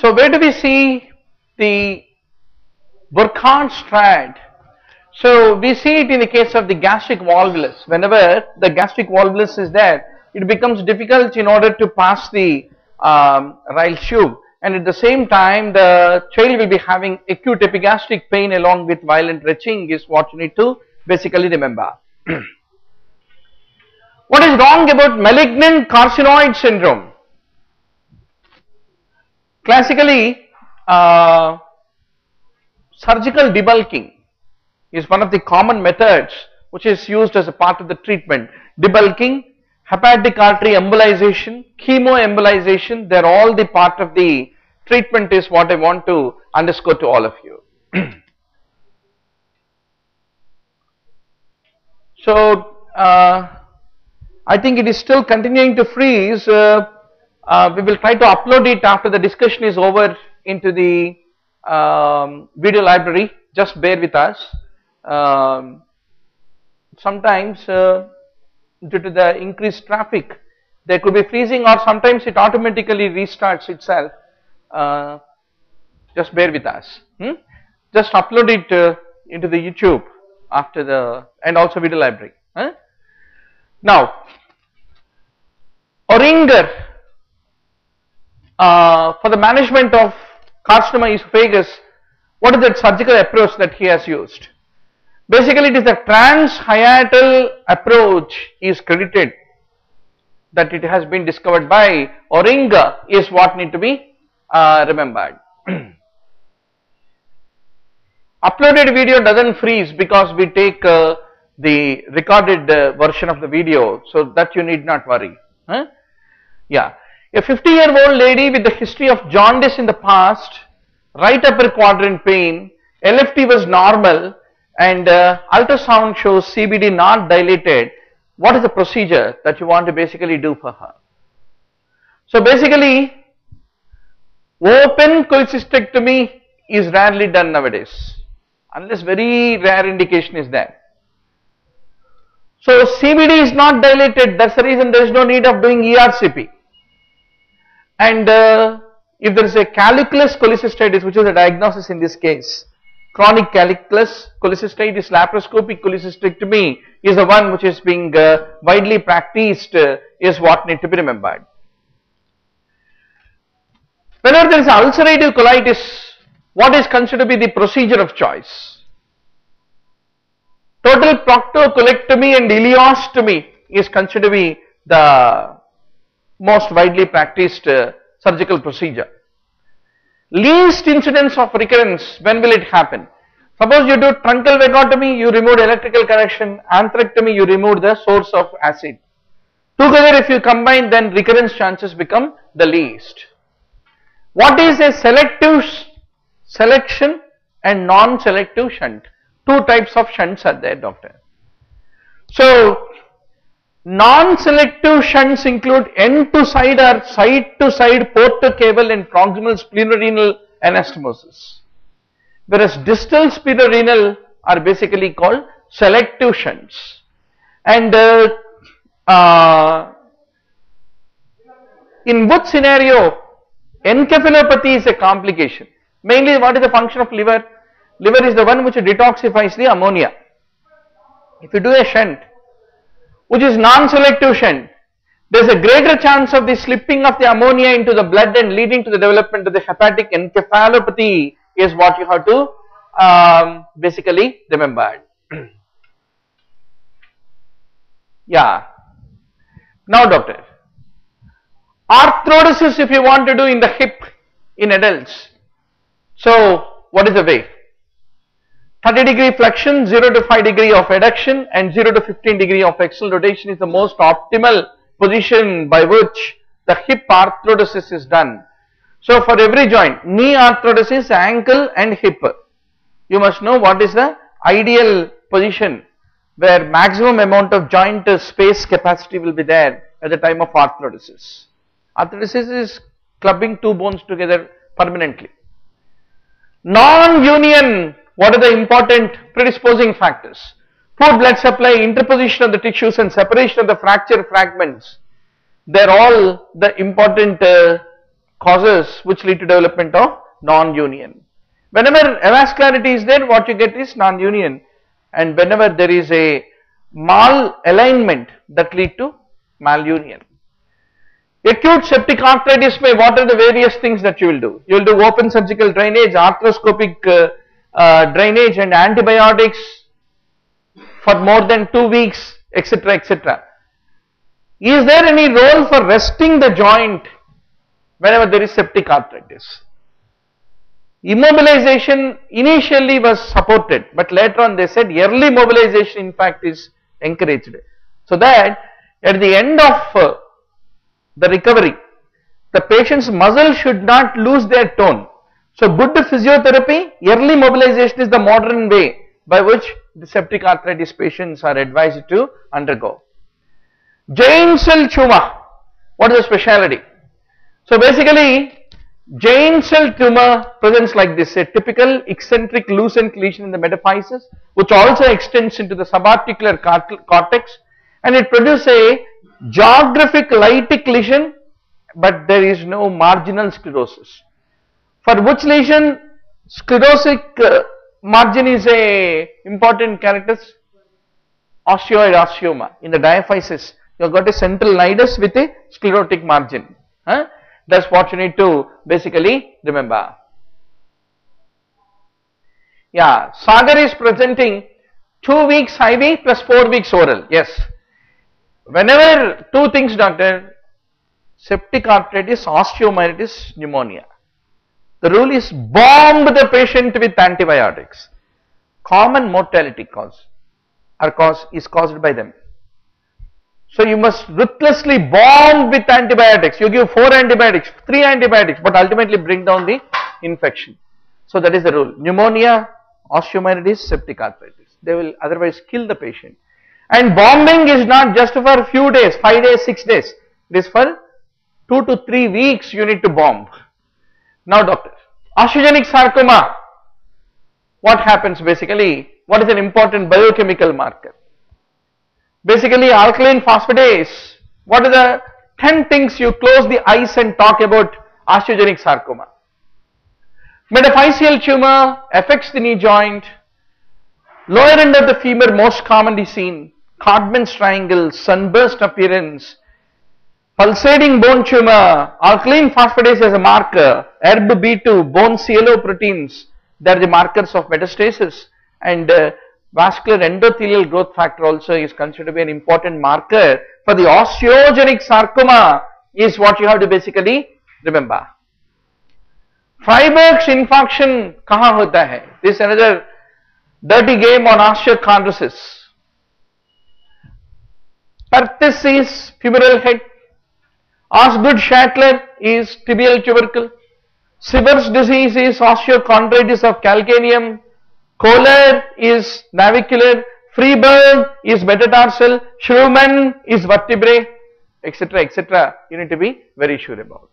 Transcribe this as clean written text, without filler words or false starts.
So where do we see the Burkhardt strand? So we see it in the case of the gastric volvulus. Whenever the gastric volvulus is there, it becomes difficult in order to pass the Ryle tube, and at the same time the child will be having acute epigastric pain along with violent retching is what you need to basically remember. What is wrong about malignant carcinoid syndrome? Classically, surgical debulking is one of the common methods which is used as a part of the treatment. Debulking, hepatic artery embolization, chemoembolization, they are all the part of the treatment is what I want to underscore to all of you. So, I think it is still continuing to freeze. We will try to upload it after the discussion is over into the video library. Just bear with us. Sometimes due to the increased traffic there could be freezing, or sometimes it automatically restarts itself. Just bear with us. Just upload it into the YouTube after the, and also video library. Now, Oringer for the management of carcinoma esophagus, what is that surgical approach that he has used? Basically, it is the transhiatal approach is credited, that it has been discovered by Oringer is what need to be remembered. Uploaded video doesn't freeze because we take the recorded version of the video, so that you need not worry. Yeah, a 50-year-old lady with the history of jaundice in the past, right upper quadrant pain, LFT was normal, and ultrasound shows CBD not dilated. What is the procedure that you want to basically do for her? So basically, open cholecystectomy is rarely done nowadays, unless very rare indication is there. So CBD is not dilated, that's the reason there is no need of doing ERCP. And if there is a calculus cholecystitis, which is a diagnosis in this case, chronic calculus cholecystitis, laparoscopic cholecystectomy is the one which is being widely practiced, is what need to be remembered. Whenever there is ulcerative colitis, what is considered to be the procedure of choice? Total proctocolectomy and ileostomy is considered to be the most widely practiced surgical procedure. Least incidence of recurrence, when will it happen? Suppose you do truncal vagotomy, you remove electrical connection, anthrectomy, you remove the source of acid. Together if you combine, then recurrence chances become the least. What is a selective selection and non-selective shunt? Two types of shunts are there, doctor. So, non-selective shunts include end-to-side or side-to-side portocable and proximal splenorenal anastomosis, whereas distal splenorenal are basically called selective shunts. And in both scenario, encephalopathy is a complication. Mainly, what is the function of liver? Liver is the one which detoxifies the ammonia. If you do a shunt, which is non-selective shunt, there is a greater chance of the slipping of the ammonia into the blood and leading to the development of the hepatic encephalopathy is what you have to basically remember. Yeah. Now, doctor, arthrodesis if you want to do in the hip in adults. So, what is the way? 30-degree flexion, 0 to 5 degree of adduction and 0 to 15 degree of external rotation is the most optimal position by which the hip arthrodesis is done. So for every joint, knee arthrodesis, ankle and hip, you must know what is the ideal position where maximum amount of joint space capacity will be there at the time of arthrodesis. Arthrodesis is clubbing two bones together permanently. Non-union, what are the important predisposing factors? Poor blood supply, interposition of the tissues and separation of the fracture fragments. They are all the important causes which lead to development of non-union. Whenever avascularity is there, what you get is non-union, and whenever there is a malalignment, that lead to malunion. Acute septic arthritis may, what are the various things that you will do? You will do open surgical drainage, arthroscopic drainage and antibiotics for more than 2 weeks, etc., etc. Is there any role for resting the joint whenever there is septic arthritis? Immobilization initially was supported, but later on they said early mobilization in fact is encouraged, so that at the end of the recovery, the patient's muscle should not lose their tone. So good physiotherapy, early mobilization is the modern way by which the septic arthritis patients are advised to undergo. Giant cell tumor, what is the speciality? So basically, giant cell tumor presents like this, a typical eccentric lucent lesion in the metaphysis, which also extends into the subarticular cortex, and it produces a geographic lytic lesion, but there is no marginal sclerosis. For which lesion sclerosic margin is a important character? Osteoid osteoma. In the diaphysis, you have got a central nidus with a sclerotic margin. That's what you need to basically remember. Yeah, Sagar is presenting 2 weeks IV plus 4 weeks oral. Yes. Whenever two things, doctor, septic arthritis, osteomyelitis, pneumonia. The rule is bomb the patient with antibiotics. Common mortality is caused by them. So you must ruthlessly bomb with antibiotics. You give 4 antibiotics, 3 antibiotics, but ultimately bring down the infection. So that is the rule. Pneumonia, osteomyelitis, septic arthritis. They will otherwise kill the patient. And bombing is not just for a few days, 5 days, 6 days. It is for 2 to 3 weeks you need to bomb. Now doctor, osteogenic sarcoma, what happens basically? What is an important biochemical marker? Basically alkaline phosphatase. What are the 10 things you close the eyes and talk about osteogenic sarcoma? Metaphyseal tumor affects the knee joint. Lower end of the femur most commonly seen. Codman's triangle, sunburst appearance. Pulsating bone tumor, alkaline phosphatase as a marker, ERB-B2, bone CLO proteins, they are the markers of metastasis, and vascular endothelial growth factor also is considered to be an important marker for the osteogenic sarcoma, is what you have to basically remember. Freiberg's infarction kahan hota hai? This is another dirty game on osteochondrosis. Perthes is femoral head. Osgood-Schlatter is tibial tubercle. Siebert's disease is osteochondritis of calcaneum. Kohler is navicular. Freiberg is metatarsal. Schrumann is vertebrae, etc., etc. You need to be very sure about.